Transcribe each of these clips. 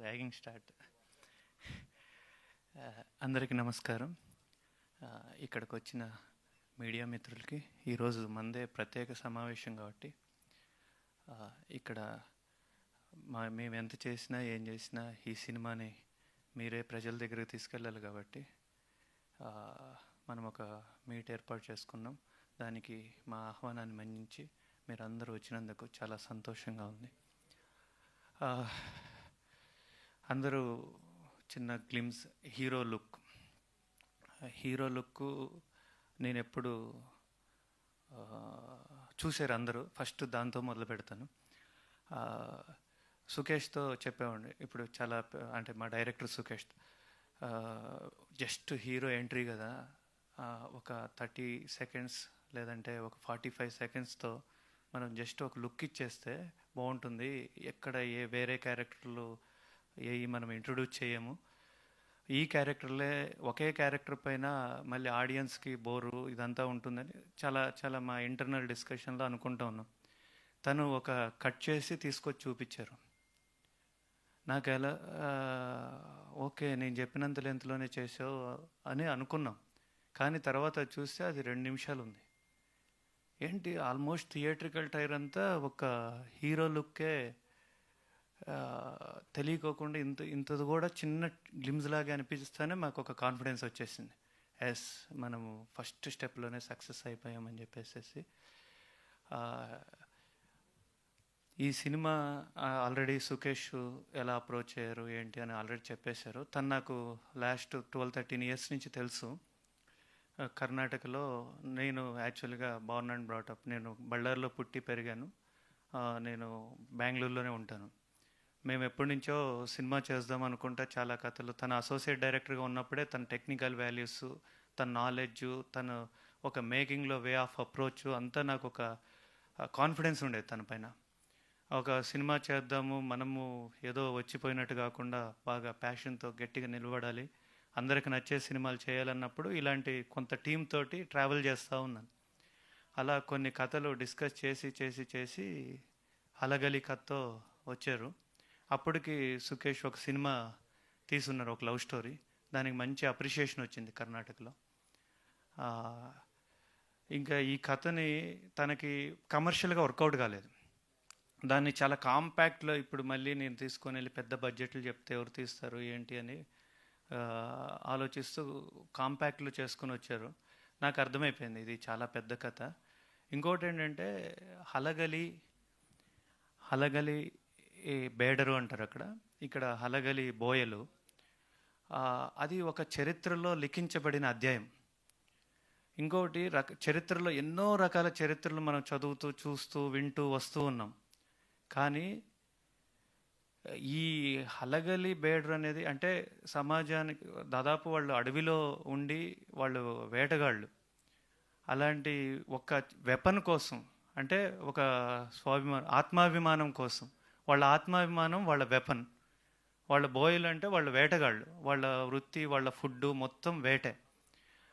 Ragging start. అందరికీ నమస్కారం. ఇక్కడికి వచ్చిన మీడియా మిత్రులకి ఈరోజు మందే ప్రత్యేక సమావేశం కాబట్టి ఇక్కడ మేము ఎంత చేసినా ఏం చేసినా ఈ సినిమాని మీరే ప్రజల దగ్గరికి తీసుకెళ్ళాలి కాబట్టి మనం ఒక మీట్ ఏర్పాటు చేసుకున్నాం. దానికి మా ఆహ్వానాన్ని మన్నించి మీరు అందరూ వచ్చినందుకు చాలా సంతోషంగా ఉంది. అందరూ చిన్న గ్లిమ్స్ హీరో లుక్ నేను ఎప్పుడు చూశారు అందరూ. ఫస్ట్ దాంతో మొదలు పెడతాను. సుకేష్తో చెప్పేవాడిని. ఇప్పుడు చాలా అంటే మా director Sukesh just hero entry కదా, ఒక 30 సెకండ్స్ లేదంటే ఒక 45 సెకండ్స్తో మనం జస్ట్ ఒక లుక్ ఇచ్చేస్తే బాగుంటుంది. ఎక్కడ వేరే క్యారెక్టర్లు మనం ఇంట్రొడ్యూస్ చేయము. ఈ క్యారెక్టర్లే ఒకే క్యారెక్టర్ పైన మళ్ళీ ఆడియన్స్కి బోరు ఇదంతా ఉంటుందని చాలా మా ఇంటర్నల్ డిస్కషన్లో అనుకుంటూ ఉన్నాం. తను ఒక కట్ చేసి తీసుకొచ్చి చూపించారు. నాకు ఎలా ఓకే నేను చెప్పినంత లెంత్లోనే చేసావు అని అనుకున్నాం. కానీ తర్వాత చూస్తే అది 2 నిమిషాలు ఉంది. ఏంటి ఆల్మోస్ట్ థియేట్రికల్ టైర్ అంతా ఒక హీరో లుక్కే తెలియకోకుండా ఇంతది కూడా చిన్న గ్లిమ్స్ లాగా అనిపిస్తేనే మాకు ఒక కాన్ఫిడెన్స్ వచ్చేసింది. మనము ఫస్ట్ స్టెప్లోనే సక్సెస్ అయిపోయామని చెప్పేసి. ఈ సినిమా ఆల్రెడీ సుకేష్ ఎలా అప్రోచ్ అయ్యారు ఏంటి అని ఆల్రెడీ చెప్పేశారు. తను నాకు లాస్ట్ 12-13 ఇయర్స్ నుంచి తెలుసు. కర్ణాటకలో నేను యాక్చువల్గా బోర్న్ అండ్ బ్రాటప్. నేను బళ్ళారిలో పుట్టి పెరిగాను. నేను బెంగళూరులోనే ఉంటాను. మేము ఎప్పటి నుంచో సినిమా చేద్దాం అనుకుంటా చాలా కథలు. తన అసోసియేట్ డైరెక్టర్గా ఉన్నప్పుడే తన టెక్నికల్ వాల్యూస్, తన నాలెడ్జ్, తను ఒక మేకింగ్లో వే ఆఫ్ అప్రోచ్ అంతా నాకు ఒక కాన్ఫిడెన్స్ ఉండేది తన పైన. ఒక సినిమా చేద్దాము, మనము ఏదో వచ్చిపోయినట్టు కాకుండా బాగా ప్యాషన్తో గట్టిగా నిలబడాలి, అందరికి నచ్చే సినిమాలు చేయాలన్నప్పుడు ఇలాంటి కొంత టీం తోటి ట్రావెల్ చేస్తూ ఉన్నాను. అలా కొన్ని కథలు డిస్కస్ చేసి అలగలి కథతో వచ్చారు. అప్పటికి సుకేష్ ఒక సినిమా తీసున్నారు, ఒక లవ్ స్టోరీ. దానికి మంచి అప్రిషియేషన్ వచ్చింది కర్ణాటకలో. ఇంకా ఈ కథని తనకి కమర్షియల్గా వర్కౌట్ కాలేదు. దాన్ని చాలా కాంపాక్ట్లో ఇప్పుడు మళ్ళీ నేను తీసుకొని వెళ్ళి పెద్ద బడ్జెట్లు చెప్తే ఎవరు తీస్తారు ఏంటి అని ఆలోచిస్తూ కాంపాక్ట్లు చేసుకుని వచ్చారు. నాకు అర్థమైపోయింది ఇది చాలా పెద్ద కథ. ఇంకోటి ఏంటంటే హలగలి బేడరు అంటారు అక్కడ, ఇక్కడ హలగలి బోయలు. అది ఒక చరిత్రలో లిఖించబడిన అధ్యాయం. ఇంకోటి చరిత్రలో ఎన్నో రకాల చరిత్రలు మనం చదువుతూ చూస్తూ వింటూ వస్తూ ఉన్నాం. కానీ ఈ హలగలి బేడర్ అనేది అంటే సమాజానికి దాదాపు వాళ్ళు అడవిలో ఉండి వాళ్ళు వేటగాళ్ళు. అలాంటి ఒక వెపన్ కోసం, అంటే ఒక ఆత్మాభిమానం కోసం, వాళ్ళ ఆత్మాభిమానం వాళ్ళ వెపన్. వాళ్ళ బోయలు అంటే వాళ్ళ వేటగాళ్ళు, వాళ్ళ వృత్తి, వాళ్ళ ఫుడ్ మొత్తం వేటే.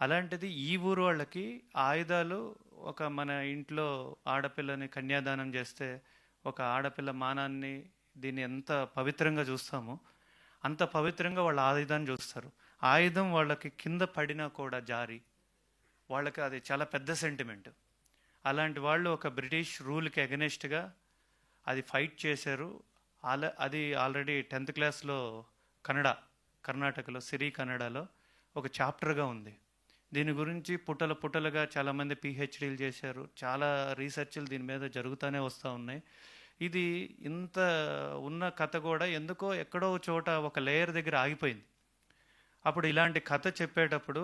అలాంటిది ఈ ఊరు వాళ్ళకి ఆయుధాలు. ఒక మన ఇంట్లో ఆడపిల్లని కన్యాదానం చేస్తే ఒక ఆడపిల్ల మానాన్ని దీన్ని ఎంత పవిత్రంగా చూస్తామో అంత పవిత్రంగా వాళ్ళ ఆయుధాన్ని చూస్తారు. ఆయుధం వాళ్ళకి కింద పడినా కూడా జారి వాళ్ళకి అది చాలా పెద్ద సెంటిమెంట్. అలాంటి వాళ్ళు ఒక బ్రిటిష్ రూల్కి అగెనెస్ట్గా అది ఫైట్ చేశారు. అది ఆల్రెడీ 10th క్లాస్లో కర్ణాటకలో సిరి కన్నడలో ఒక చాప్టర్గా ఉంది. దీని గురించి పుట్టలుగా చాలామంది PhDలు చేశారు. చాలా రీసెర్చ్లు దీని మీద జరుగుతూనే వస్తూ ఉన్నాయి. ఇది ఇంత ఉన్న కథ కూడా ఎందుకో ఎక్కడో చోట ఒక లేయర్ దగ్గర ఆగిపోయింది. అప్పుడు ఇలాంటి కథ చెప్పేటప్పుడు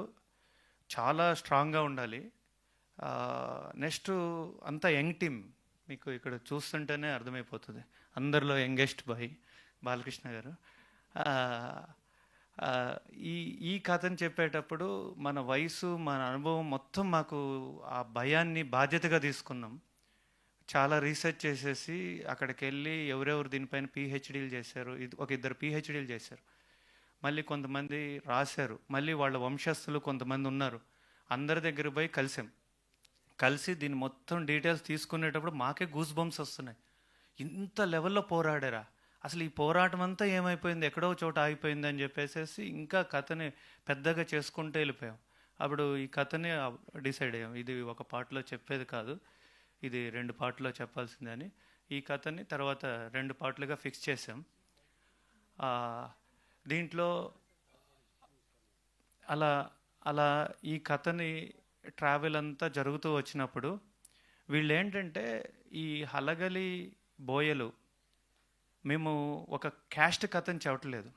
చాలా స్ట్రాంగ్గా ఉండాలి. నెక్స్ట్ అంతా యంగ్ టీమ్. మీకు ఇక్కడ చూస్తుంటేనే అర్థమైపోతుంది. అందరిలో యంగెస్ట్ బాయ్ బాలకృష్ణ గారు. ఈ కథను చెప్పేటప్పుడు మన వయసు, మన అనుభవం మొత్తం మాకు ఆ భయాన్ని బాధ్యతగా తీసుకున్నాం. చాలా రీసెర్చ్ చేసేసి అక్కడికి వెళ్ళి ఎవరెవరు దీనిపైన PhDలు చేశారు, ఒక 2 PhDలు చేశారు. మళ్ళీ కొంతమంది రాశారు. మళ్ళీ వాళ్ళ వంశస్థులు కొంతమంది ఉన్నారు. అందరి దగ్గర పోయి కలిసి దీన్ని మొత్తం డీటెయిల్స్ తీసుకునేటప్పుడు మాకే గూస్ బంప్స్ వస్తున్నాయి. ఇంత లెవెల్లో పోరాడారా అసలు ఈ పోరాటం అంతా ఏమైపోయింది, ఎక్కడో చోట ఆగిపోయింది అని చెప్పేసి ఇంకా కథని పెద్దగా చేసుకుంటూ వెళ్ళిపోయాం. అప్పుడు ఈ కథని డిసైడ్ అయ్యాం, ఇది ఒక పార్ట్లో చెప్పేది కాదు, ఇది 2 పార్ట్లో చెప్పాల్సిందే అని. ఈ కథని తర్వాత 2 పార్ట్లుగా ఫిక్స్ చేసాం. దీంట్లో అలా అలా ఈ కథని ట్రావెల్ అంతా జరుగుతూ వచ్చినప్పుడు వీళ్ళు ఏంటంటే, ఈ హలగలి బోయలు మేము ఒక క్యాస్ట్ కథని చెప్పట్లేదు.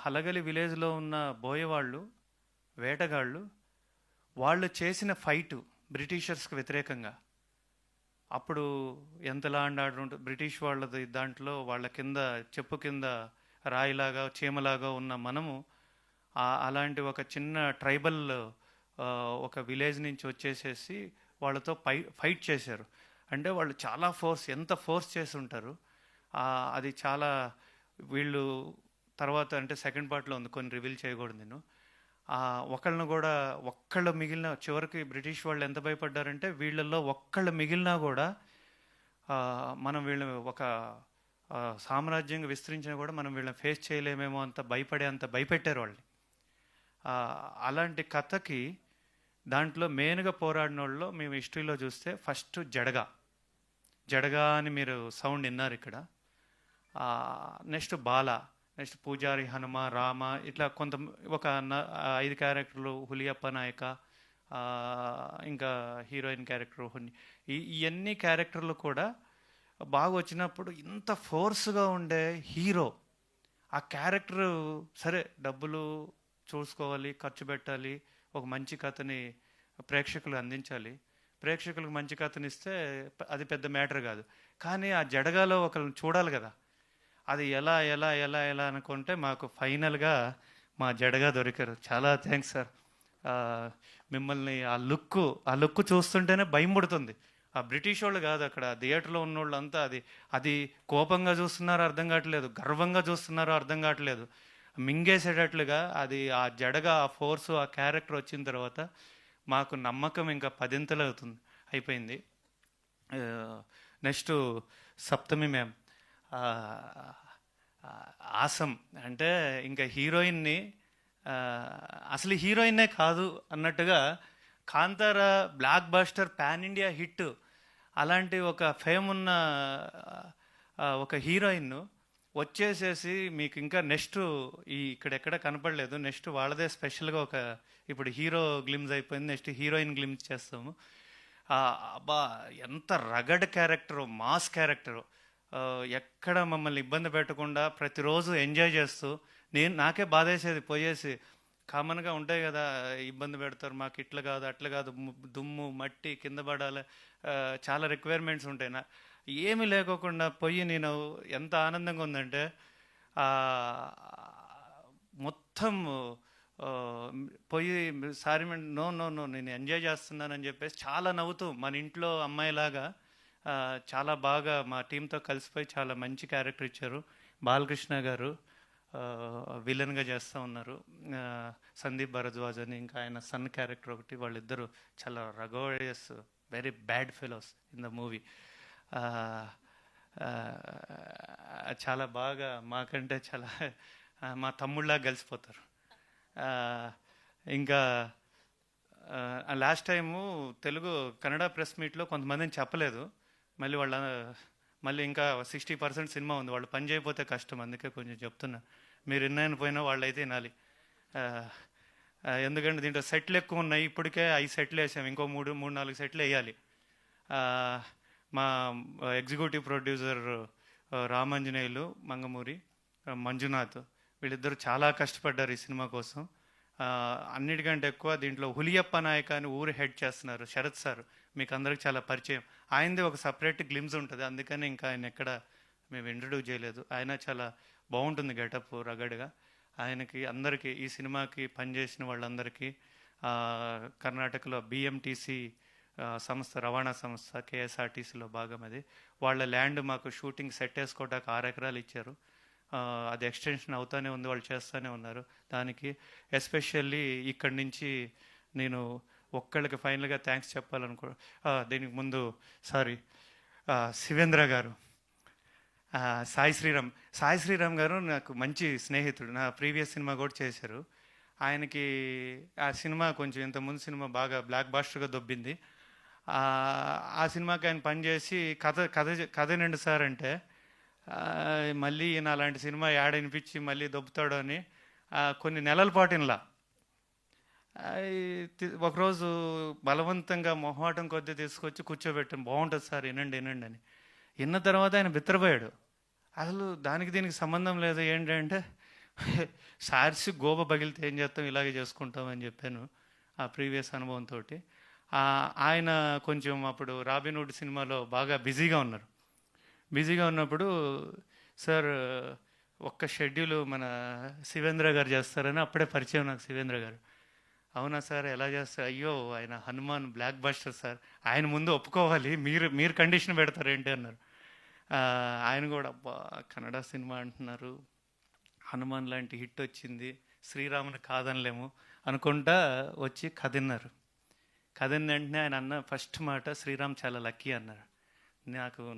హలగలి విలేజ్లో ఉన్న బోయవాళ్ళు, వేటగాళ్ళు, వాళ్ళు చేసిన ఫైటు బ్రిటిషర్స్కి వ్యతిరేకంగా. అప్పుడు ఎంత లా అండ్ ఆర్డర్ ఉంటుంది బ్రిటిష్ వాళ్ళది, దాంట్లో వాళ్ళ కింద చెప్పు కింద రాయిలాగా చీమలాగా ఉన్న మనము అలాంటి ఒక చిన్న ట్రైబల్ ఒక విలేజ్ నుంచి వచ్చేసేసి వాళ్ళతో ఫైట్ చేశారు. అంటే వాళ్ళు చాలా ఎంత ఫోర్స్ చేసి ఉంటారు. అది చాలా వీళ్ళు తర్వాత అంటే సెకండ్ పార్ట్లో ఉంది, కొన్ని రివీల్ చేయకూడదు నేను. ఒక్కళ్ళు మిగిలిన చివరికి బ్రిటిష్ వాళ్ళు ఎంత భయపడ్డారంటే, వీళ్ళల్లో ఒక్కళ్ళు మిగిలినా కూడా మనం వీళ్ళని ఒక సామ్రాజ్యంగా విస్తరించినా కూడా మనం వీళ్ళని ఫేస్ చేయలేమేమో అంత భయపెట్టారు వాళ్ళని. అలాంటి కథకి దాంట్లో మెయిన్గా పోరాడిన వాళ్ళు మేము హిస్టరీలో చూస్తే ఫస్ట్ జడగా అని మీరు సౌండ్ విన్నారు ఇక్కడ. నెక్స్ట్ బాల, నెక్స్ట్ పూజారి, హనుమ, రామ, ఇట్లా ఒక 5 క్యారెక్టర్లు, హులియప్ప నాయక, ఇంకా హీరోయిన్ క్యారెక్టర్ ఇవన్నీ క్యారెక్టర్లు కూడా బాగా వచ్చినప్పుడు ఇంత ఫోర్స్గా ఉండే హీరో ఆ క్యారెక్టర్, సరే డబ్బులు చూసుకోవాలి, ఖర్చు పెట్టాలి, ఒక మంచి కథని ప్రేక్షకులు అందించాలి, ప్రేక్షకులకు మంచి కథని ఇస్తే అది పెద్ద మ్యాటర్ కాదు. కానీ ఆ జడగాలో ఒకరిని చూడాలి కదా, అది ఎలా ఎలా ఎలా ఎలా అనుకుంటే మాకు ఫైనల్గా మా జడగా దొరికారు. చాలా థ్యాంక్స్ సార్. మిమ్మల్ని ఆ లుక్ చూస్తుంటేనే భయం పుడుతుంది. ఆ బ్రిటిష్ వాళ్ళు కాదు, అక్కడ థియేటర్లో ఉన్న వాళ్ళు అంతా అది కోపంగా చూస్తున్నారో అర్థం కావట్లేదు, గర్వంగా చూస్తున్నారో అర్థం కావట్లేదు, మింగేసేటట్లుగా అది ఆ జడగా ఆ ఫోర్సు ఆ క్యారెక్టర్ వచ్చిన తర్వాత మాకు నమ్మకం ఇంకా 10ంతలు అయిపోయింది. నెక్స్ట్ సప్తమి మ్యామ్ ఆసం, అంటే ఇంకా హీరోయిన్ని అసలు హీరోయిన్నే కాదు అన్నట్టుగా, Kantara block buster pan India hit, అలాంటి ఒక ఫేమ్ ఉన్న ఒక హీరోయిన్ వచ్చేసేసి మీకు ఇంకా నెక్స్ట్ ఇక్కడెక్కడ కనపడలేదు, నెక్స్ట్ వాళ్ళదే స్పెషల్గా ఇప్పుడు హీరో గ్లిమ్స్ అయిపోయింది, నెక్స్ట్ హీరోయిన్ గ్లిమ్స్ చేస్తాము. అబ్బా ఎంత రగడ్ క్యారెక్టరు, మాస్ క్యారెక్టరు, ఎక్కడ మమ్మల్ని ఇబ్బంది పెట్టకుండా ప్రతిరోజు ఎంజాయ్ చేస్తూ, నాకే బాధేసేది పోయేసి, కామన్గా ఉంటాయి కదా ఇబ్బంది పెడతారు, మాకు ఇట్లా కాదు అట్లా కాదు, దుమ్ము మట్టి కింద పడాలి, చాలా రిక్వైర్మెంట్స్ ఉంటాయి. ఏమీ లేకోకుండా పోయి నేను ఎంత ఆనందంగా ఉందంటే, మొత్తం పోయి సారీ నో నో నో నేను ఎంజాయ్ చేస్తున్నానని చెప్పేసి చాలా నవ్వుతూ మన ఇంట్లో అమ్మాయిలాగా చాలా బాగా మా టీంతో కలిసిపోయి చాలా మంచి క్యారెక్టర్ ఇచ్చారు. బాలకృష్ణ గారు విలన్గా చేస్తూ ఉన్నారు, సందీప్ భరద్వాజ్ అని ఇంకా ఆయన సన్ క్యారెక్టర్ ఒకటి, వాళ్ళిద్దరూ చాలా రగోడియస్ very bad fellows in the movie. చాలా బాగా మాకంటే చాలా మా తమ్ముళ్ళగా కలిసిపోతారు. ఇంకా లాస్ట్ టైము కన్నడ ప్రెస్ మీట్లో కొంతమందిని చెప్పలేదు, మళ్ళీ ఇంకా 60% సినిమా ఉంది, వాళ్ళు పని చేయకపోతే కష్టం, అందుకే కొంచెం చెప్తున్నా, మీరు విన్నాయని పోయినా వాళ్ళు అయితే వినాలి. ఎందుకంటే దీంట్లో సెట్లు ఎక్కువ ఉన్నాయి, ఇప్పటికే 5 సెట్లు వేసాము, ఇంకో 3-4 సెట్లు వేయాలి. మా ఎగ్జిక్యూటివ్ ప్రొడ్యూసర్ రామాంజనేయులు, మంగమూరి మంజునాథ్, వీళ్ళిద్దరూ చాలా కష్టపడ్డారు ఈ సినిమా కోసం. అన్నిటికంటే ఎక్కువ దీంట్లో హులియప్ప నాయక అని ఊరు హెడ్ చేస్తున్నారు శరత్ సార్, మీకు అందరికి చాలా పరిచయం, ఆయనది ఒక సపరేట్ గ్లిమ్స్ ఉంటుంది, అందుకని ఇంకా ఆయన ఎక్కడ మేము ఇంట్రడ్యూస్ చేయలేదు. ఆయన చాలా బాగుంటుంది గెటప్ రగడ్గా. ఆయనకి అందరికీ ఈ సినిమాకి పనిచేసిన వాళ్ళందరికీ, కర్ణాటకలో బిఎంటీసీ సంస్థ, రవాణా సంస్థ, కేఎస్ఆర్టీసీలో భాగం అది, వాళ్ళ ల్యాండ్ మాకు షూటింగ్ సెట్ వేసుకోవడానికి 6 ఎకరాలు ఇచ్చారు. అది ఎక్స్టెన్షన్ అవుతూనే ఉంది, వాళ్ళు చేస్తూనే ఉన్నారు. దానికి ఎస్పెషల్లీ ఇక్కడి నుంచి నేను ఒక్కళ్ళకి ఫైనల్గా థ్యాంక్స్ చెప్పాలనుకో, దీనికి ముందు శివేంద్ర గారు, సాయి శ్రీరామ్ గారు నాకు మంచి స్నేహితుడు. నా ప్రీవియస్ సినిమా కూడా చేశారు. ఆయనకి ఆ సినిమా కొంచెం ఇంతకుముందు సినిమా బాగా బ్లాక్ బాస్టర్గా దొబ్బింది. ఆ సినిమాకి ఆయన పనిచేసి కథ సార్ అంటే మళ్ళీ ఈయన అలాంటి సినిమా యాడ్ అనిపించి మళ్ళీ దొబ్బుతాడు అని కొన్ని నెలల పాటు ఇలా ఒకరోజు బలవంతంగా మొహమాటం కొద్దీ తీసుకొచ్చి కూర్చోబెట్టాను. బాగుంటుంది సార్, వినండి వినండి అని. విన్న తర్వాత ఆయన బిత్తరపోయాడు. అసలు దానికి దీనికి సంబంధం లేదు, ఏంటంటే సార్సి గోబ పగిలితే ఏం చేస్తాం, ఇలాగే చేసుకుంటాం అని చెప్పాను ఆ ప్రీవియస్ అనుభవంతో. ఆయన కొంచెం అప్పుడు రాబిన్హుడ్ సినిమాలో బాగా బిజీగా ఉన్నారు. బిజీగా ఉన్నప్పుడు సార్ ఒక్క షెడ్యూల్ మన శివేంద్ర గారు చేస్తారని అప్పుడే పరిచయం నాకు శివేంద్ర గారు. అవునా సార్, ఎలా చేస్తారు? అయ్యో ఆయన హనుమాన్ బ్లాక్ బస్టర్ సార్, ఆయన ముందు ఒప్పుకోవాలి, మీరు కండిషన్ పెడతారేంటి అన్నారు. ఆయన కూడా అబ్బా కన్నడ సినిమా అంటున్నారు, హనుమాన్ లాంటి హిట్ వచ్చింది, శ్రీరాముని కాదనలేము అనుకుంటా వచ్చి కథన్నారు. కథిన వెంటనే ఆయన అన్న ఫస్ట్ మాట, శ్రీరామ్ చాలా లక్కీ అన్నారు.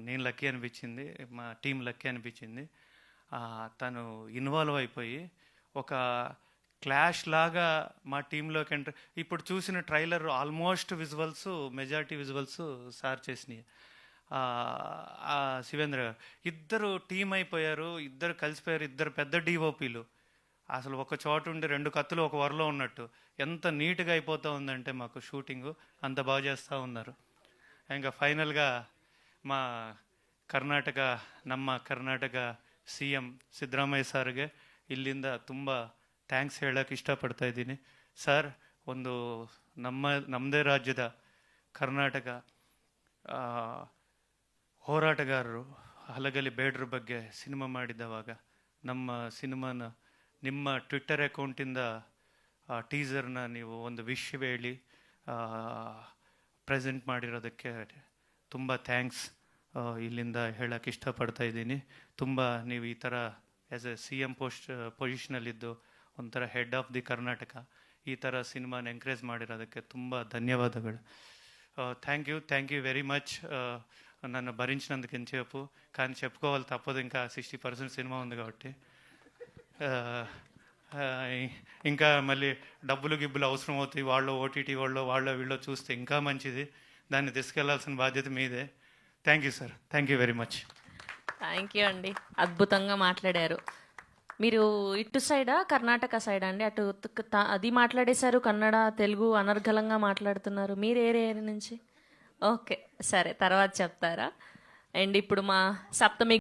నేను లక్కీ అనిపించింది, మా టీం లక్కీ అనిపించింది. తను ఇన్వాల్వ్ అయిపోయి ఒక క్లాష్ లాగా మా టీంలోకి ఎంటర్. ఇప్పుడు చూసిన trailer almost visuals, majority visuals sir చేసినాయి. శివేంద్ర గారు ఇద్దరు టీం అయిపోయారు, ఇద్దరు కలిసిపోయారు, ఇద్దరు పెద్ద డిఓపీలు. అసలు ఒక చోట ఉండి రెండు కత్తులు ఒక వరలో ఉన్నట్టు ఎంత నీట్గా అయిపోతూ ఉందంటే మాకు షూటింగు అంత బాగా చేస్తూ ఉన్నారు. ఇంకా ఫైనల్గా మా ನಮ್ಮ ಕರ್ನಾಟಕ CM ಸಿದ್ದರಾಮಯ್ಯ ಸಾರ್ಗೆ ಇಲ್ಲಿಂದ ತುಂಬ ಥ್ಯಾಂಕ್ಸ್ ಹೇಳೋಕ್ಕೆ ಇಷ್ಟಪಡ್ತಾ ಇದ್ದೀನಿ. ಸರ್, ಒಂದು ನಮ್ಮದೇ ರಾಜ್ಯದ ಕರ್ನಾಟಕ ಹೋರಾಟಗಾರರು ಹಲಗಲಿ ಬೇಡ್ರ ಬಗ್ಗೆ ಸಿನಿಮಾ ಮಾಡಿದವಾಗ ನಮ್ಮ ಸಿನಿಮಾನ ನಿಮ್ಮ ಟ್ವಿಟ್ಟರ್ ಅಕೌಂಟಿಂದ ಟೀಸರ್ನ ನೀವು ಒಂದು ವಿಶ್ ಹೇಳಿ ಪ್ರೆಸೆಂಟ್ ಮಾಡಿರೋದಕ್ಕೆ ತುಂಬ ಥ್ಯಾಂಕ್ಸ್ ಇಲ್ಲಿಂದ ಹೇಳೋಕ್ಕೆ ಇಷ್ಟಪಡ್ತಾ ಇದ್ದೀನಿ. ತುಂಬ ನೀವು ಈ ಥರ ಆ್ಯಸ್ ಎ CM ಪೊಸಿಷನಲ್ಲಿದ್ದು ಒಂಥರ ಹೆಡ್ ಆಫ್ ದಿ ಕರ್ನಾಟಕ ಈ ಥರ ಸಿನಿಮಾನ ಎಂಕರೇಜ್ ಮಾಡಿರೋದಕ್ಕೆ ತುಂಬ ధన్యవాదాలు. Thank you very much. నన్ను భరించినందుకు ఎంతసేపు, కానీ చెప్పుకోవాలి తప్పదు, ఇంకా 60% సినిమా ఉంది కాబట్టి. ఇంకా మళ్ళీ గిబ్బులు అవసరం అవుతాయి, వాళ్ళు OTT వాళ్ళు వీళ్ళు చూస్తే ఇంకా మంచిది, దాన్ని తీసుకెళ్లాల్సిన బాధ్యత మీదే. Thank you sir, thank you very much. Thank you అండి, అద్భుతంగా మాట్లాడారు. మీరు ఇటు సైడా కర్ణాటక సైడా అండి? అటు అది మాట్లాడేశారు, కన్నడ తెలుగు అనర్గళంగా మాట్లాడుతున్నారు. మీరు ఏ ఏరియా నుంచి? ఓకే, సరే, తర్వాత చెప్తారా. అండ్ ఇప్పుడు మా సప్తమి